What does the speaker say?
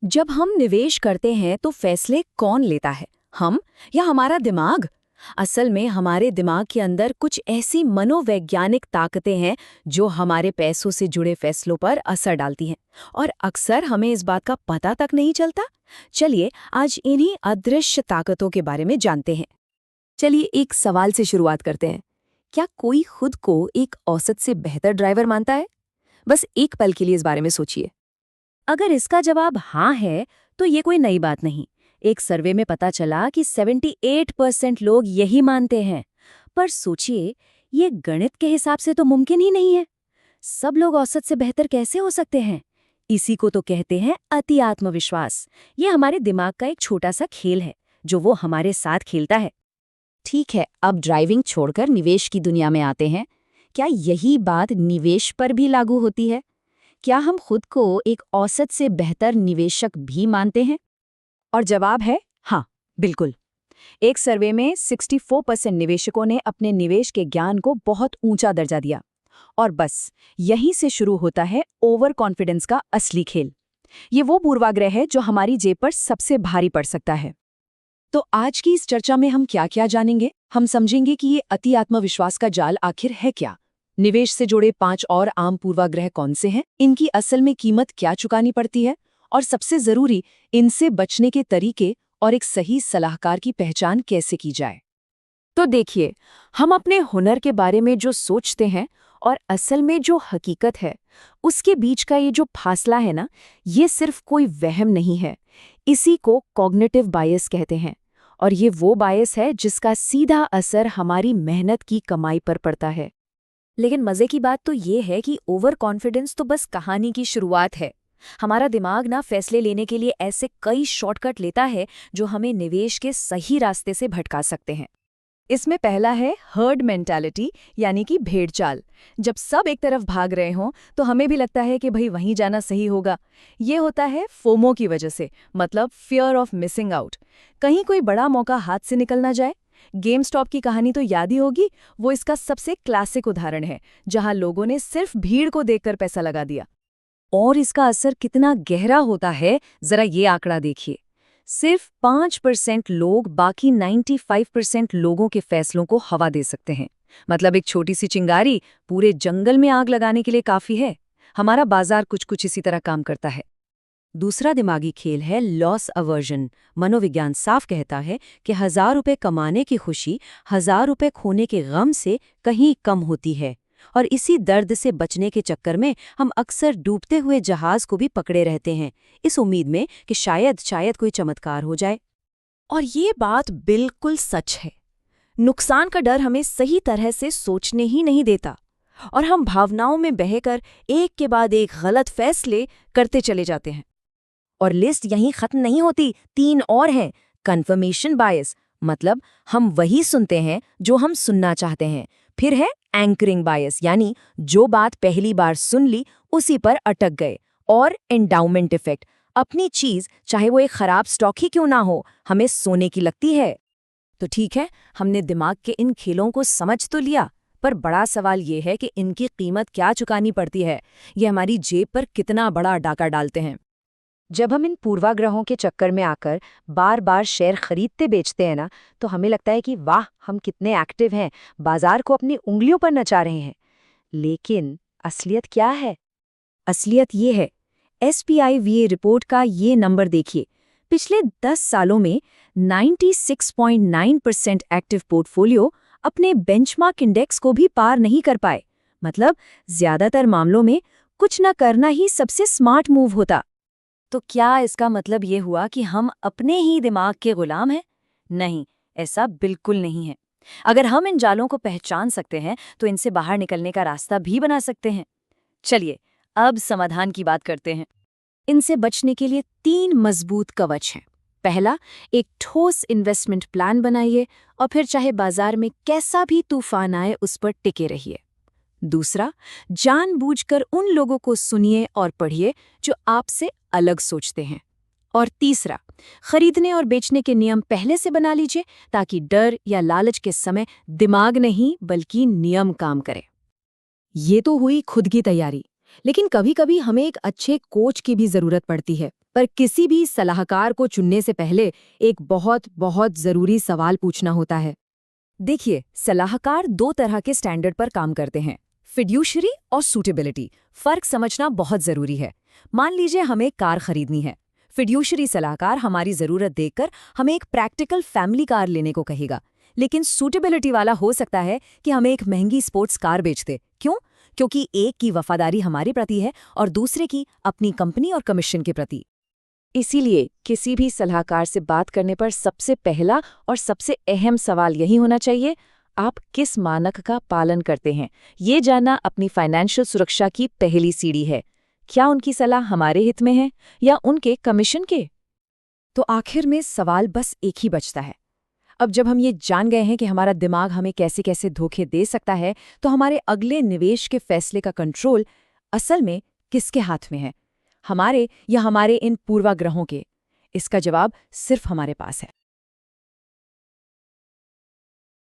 जब हम निवेश करते हैं तो फैसले कौन लेता है, हम या हमारा दिमाग? असल में हमारे दिमाग के अंदर कुछ ऐसी मनोवैज्ञानिक ताकतें हैं जो हमारे पैसों से जुड़े फैसलों पर असर डालती हैं और अक्सर हमें इस बात का पता तक नहीं चलता। चलिए आज इन्हीं अदृश्य ताकतों के बारे में जानते हैं। चलिए एक सवाल से शुरुआत करते हैं। क्या कोई खुद को एक औसत से बेहतर ड्राइवर मानता है? बस एक पल के लिए इस बारे में सोचिए। अगर इसका जवाब हाँ है, तो ये कोई नई बात नहीं। एक सर्वे में पता चला कि 78% लोग यही मानते हैं। पर सोचिए, ये गणित के हिसाब से तो मुमकिन ही नहीं है। सब लोग औसत से बेहतर कैसे हो सकते हैं? इसी को तो कहते हैं अति आत्मविश्वास। ये हमारे दिमाग का एक छोटा सा खेल है, जो वो हमारे साथ खेलता है। ठीक है, अब ड्राइविंग छोड़कर निवेश की दुनिया में आते हैं। क्या यही बात निवेश पर भी लागू होती है? क्या हम खुद को एक औसत से बेहतर निवेशक भी मानते हैं? और जवाब है हाँ, बिल्कुल। एक सर्वे में 64% निवेशकों ने अपने निवेश के ज्ञान को बहुत ऊंचा दर्जा दिया। और बस यहीं से शुरू होता है ओवर कॉन्फिडेंस का असली खेल। ये वो पूर्वाग्रह है जो हमारी जेब पर सबसे भारी पड़ सकता है। तो आज की इस चर्चा में हम क्या-क्या जानेंगे? हम समझेंगे कि ये अति आत्मविश्वास का जाल आखिर है क्या? निवेश से जुड़े 5 और आम पूर्वाग्रह कौन से हैं? इनकी असल में कीमत क्या चुकानी पड़ती है? और सबसे जरूरी, इनसे बचने के तरीके और एक सही सलाहकार की पहचान कैसे की जाए। तो देखिए, हम अपने हुनर के बारे में जो सोचते हैं और असल में जो हकीकत है, उसके बीच का ये जो फासला है ना, ये सिर्फ कोई वहम नहीं है। इसी को कॉग्निटिव बायस कहते हैं। और ये वो बायस है जिसका सीधा असर हमारी मेहनत की कमाई पर पड़ता है। लेकिन मजे की बात तो ये है कि ओवर कॉन्फिडेंस तो बस कहानी की शुरुआत है। हमारा दिमाग ना फैसले लेने के लिए ऐसे कई शॉर्टकट लेता है जो हमें निवेश के सही रास्ते से भटका सकते हैं। इसमें पहला है हर्ड मेंटालिटी, यानी कि भेड़ चाल। जब सब एक तरफ भाग रहे हों तो हमें भी लगता है कि भाई वहीं जाना सही होगा। ये होता है फोमो की वजह से, मतलब फियर ऑफ मिसिंग आउट। कहीं कोई बड़ा मौका हाथ से निकल ना जाए। गेम स्टॉप की कहानी तो याद ही होगी, वो इसका सबसे क्लासिक उदाहरण है, जहां लोगों ने सिर्फ भीड़ को देखकर पैसा लगा दिया। और इसका असर कितना गहरा होता है, जरा ये आंकड़ा देखिए। सिर्फ 5% लोग बाकी 95% लोगों के फैसलों को हवा दे सकते हैं। मतलब एक छोटी सी चिंगारी पूरे जंगल में आग लगाने के लिए काफी है। हमारा बाजार कुछ इसी तरह काम करता है। दूसरा दिमागी खेल है लॉस अवर्जन। मनोविज्ञान साफ कहता है कि 1000 रुपए कमाने की खुशी 1000 रुपए खोने के गम से कहीं कम होती है। और इसी दर्द से बचने के चक्कर में हम अक्सर डूबते हुए जहाज को भी पकड़े रहते हैं, इस उम्मीद में कि शायद कोई चमत्कार हो जाए। और ये बात बिल्कुल सच है। नुकसान का डर हमें सही तरह से सोचने ही नहीं देता और हम भावनाओं में बहकर एक के बाद एक गलत फैसले करते चले जाते हैं। और लिस्ट यहीं खत्म नहीं होती, 3 और हैं। कन्फर्मेशन बायस, मतलब हम वही सुनते हैं जो हम सुनना चाहते हैं। फिर है एंकरिंग बायस, यानी जो बात पहली बार सुन ली उसी पर अटक गए। और एंडाउमेंट इफेक्ट, अपनी चीज चाहे वो एक खराब स्टॉक ही क्यों ना हो, हमें सोने की लगती है। तो ठीक है, हमने दिमाग के इन खेलों को समझ तो लिया, पर बड़ा सवाल ये है कि इनकी कीमत क्या चुकानी पड़ती है। ये हमारी जेब पर कितना बड़ा डाका डालते हैं। जब हम इन पूर्वाग्रहों के चक्कर में आकर बार बार शेयर खरीदते बेचते हैं ना, तो हमें लगता है कि वाह, हम कितने एक्टिव हैं, बाजार को अपनी उंगलियों पर नचा रहे हैं। लेकिन असलियत क्या है? असलियत ये है, SPIVA रिपोर्ट का ये नंबर देखिए। पिछले 10 सालों में 96.9% एक्टिव पोर्टफोलियो अपने बेंचमार्क इंडेक्स को भी पार नहीं कर पाए। मतलब ज्यादातर मामलों में कुछ न करना ही सबसे स्मार्ट मूव होता। तो क्या इसका मतलब ये हुआ कि हम अपने ही दिमाग के गुलाम हैं? नहीं, ऐसा बिल्कुल नहीं है। अगर हम इन जालों को पहचान सकते हैं तो इनसे बाहर निकलने का रास्ता भी बना सकते हैं। चलिए, अब समाधान की बात करते हैं। इनसे बचने के लिए 3 मजबूत कवच हैं। पहला, एक ठोस इन्वेस्टमेंट प्लान बनाइए और फिर चाहे बाजार में कैसा भी तूफान आए उस पर टिके रहिए। दूसरा, जानबूझकर उन लोगों को सुनिए और पढ़िए जो आपसे अलग सोचते हैं। और तीसरा, खरीदने और बेचने के नियम पहले से बना लीजिए ताकि डर या लालच के समय दिमाग नहीं बल्कि नियम काम करे। ये तो हुई खुद की तैयारी, लेकिन कभी-कभी हमें एक अच्छे कोच की भी जरूरत पड़ती है। पर किसी भी सलाहकार को चुनने से पहले एक बहुत बहुत जरूरी सवाल पूछना होता है। देखिए, सलाहकार दो तरह के स्टैंडर्ड पर काम करते हैं, फिड्यूशरी और सूटेबिलिटी। फर्क समझना बहुत जरूरी है। मान लीजिए हमें कार खरीदनी है। फिड्यूशरी सलाहकार हमारी जरूरत देखकर हमें एक प्रैक्टिकल फैमिली कार लेने को कहेगा, लेकिन सूटेबिलिटी वाला हो सकता है कि हमें एक महंगी स्पोर्ट्स कार बेच दे। क्यों? क्योंकि एक की वफादारी हमारे प्रति है और दूसरे की अपनी कंपनी और कमीशन के प्रति। इसीलिए किसी भी सलाहकार से बात करने पर सबसे पहला और सबसे अहम सवाल यही होना चाहिए, आप किस मानक का पालन करते हैं। ये जानना अपनी फाइनेंशियल सुरक्षा की पहली सीढ़ी है। क्या उनकी सलाह हमारे हित में है या उनके कमीशन के? तो आखिर में सवाल बस एक ही बचता है। अब जब हम ये जान गए हैं कि हमारा दिमाग हमें कैसे कैसे धोखे दे सकता है, तो हमारे अगले निवेश के फैसले का कंट्रोल असल में किसके हाथ में है, हमारे या हमारे इन पूर्वाग्रहों के? इसका जवाब सिर्फ हमारे पास है।